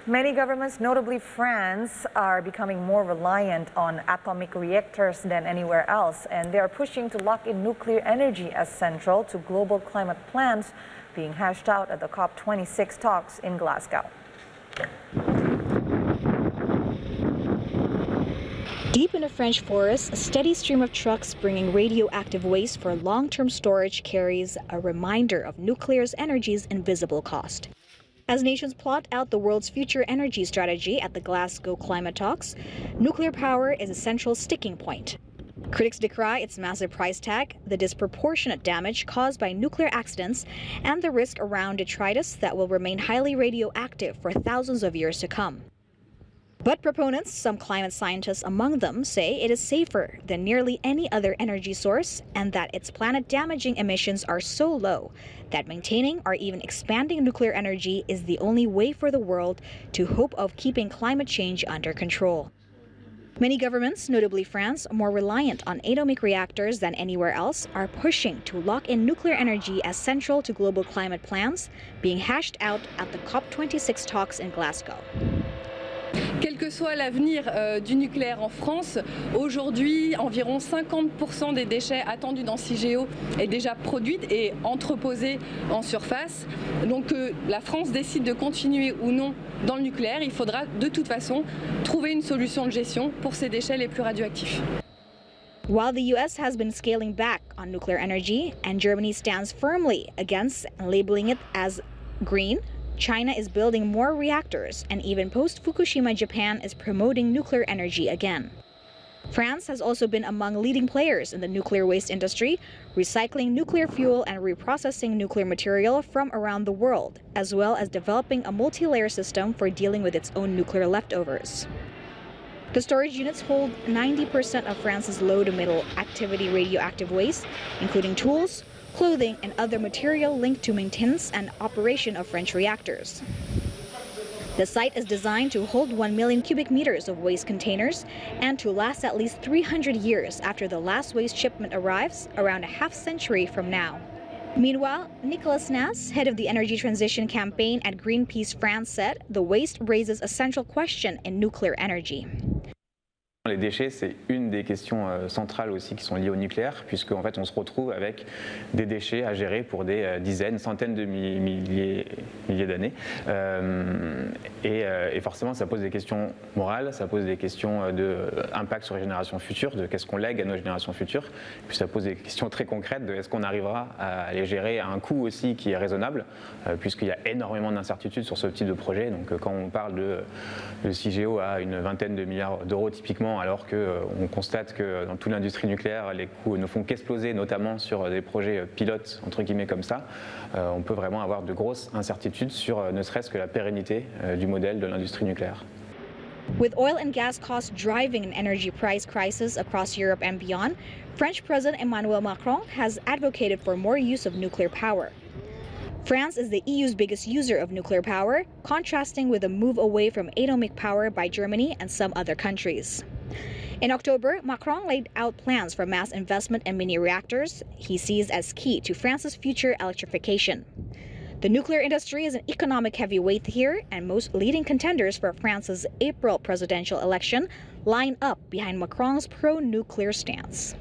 Many governments, notably France, are becoming more reliant on atomic reactors than anywhere else, and they are pushing to lock in nuclear energy as central to global climate plans being hashed out at the COP26 talks in Glasgow. Deep in a French forest, a steady stream of trucks bringing radioactive waste for long-term storage carries a reminder of nuclear's energy's invisible cost. As nations plot out the world's future energy strategy at the Glasgow climate talks, nuclear power is a central sticking point. Critics decry its massive price tag, the disproportionate damage caused by nuclear accidents, and the risk around detritus that will remain highly radioactive for thousands of years to come. But proponents, some climate scientists among them, say it is safer than nearly any other energy source and that its planet-damaging emissions are so low that maintaining or even expanding nuclear energy is the only way for the world to hope of keeping climate change under control. Many governments, notably France, more reliant on atomic reactors than anywhere else, are pushing to lock in nuclear energy as central to global climate plans being hashed out at the COP26 talks in Glasgow. Quel que soit l'avenir du nucléaire en France, aujourd'hui, environ 50% des déchets attendus dans CIGEO est déjà produite et entreposée en surface. Donc la France décide de continuer ou non dans le nucléaire, il faudra de toute façon trouver une solution de gestion pour ces déchets les plus radioactifs. While the U.S. has been scaling back on nuclear energy and Germany stands firmly against labeling it as green, China is building more reactors, and even post-Fukushima Japan is promoting nuclear energy again. France has also been among leading players in the nuclear waste industry, recycling nuclear fuel and reprocessing nuclear material from around the world, as well as developing a multi-layer system for dealing with its own nuclear leftovers. The storage units hold 90% of France's low to middle activity radioactive waste, including tools, clothing, and other material linked to maintenance and operation of French reactors. The site is designed to hold 1 million cubic meters of waste containers and to last at least 300 years after the last waste shipment arrives, around a half-century from now. Meanwhile, Nicolas Nas, head of the Energy Transition Campaign at Greenpeace France, said the waste raises a central question in nuclear energy. Les déchets, c'est une des questions centrales aussi qui sont liées au nucléaire, puisque en fait on se retrouve avec des déchets à gérer pour des dizaines, centaines de milliers d'années. Et forcément ça pose des questions morales, ça pose des questions d'impact sur les générations futures, de qu'est-ce qu'on lègue à nos générations futures. Puis ça pose des questions très concrètes de est-ce qu'on arrivera à les gérer à un coût aussi qui est raisonnable, puisqu'il y a énormément d'incertitudes sur ce type de projet. Donc quand on parle de CIGEO à une vingtaine de milliards d'euros typiquement, alors qu'on constate que dans toute l'industrie nucléaire, les coûts ne font qu'exploser, notamment sur des projets pilotes, entre guillemets comme ça, on peut vraiment avoir de grosses incertitudes sur ne serait-ce que la pérennité du modèle de l'industrie nucléaire. With oil and gas costs driving an energy price crisis across Europe and beyond, French President Emmanuel Macron has advocated for more use of nuclear power. France is the EU's biggest user of nuclear power, contrasting with a move away from atomic power by Germany and some other countries. In October, Macron laid out plans for mass investment in mini reactors he sees as key to France's future electrification. The nuclear industry is an economic heavyweight here, and most leading contenders for France's April presidential election line up behind Macron's pro-nuclear stance.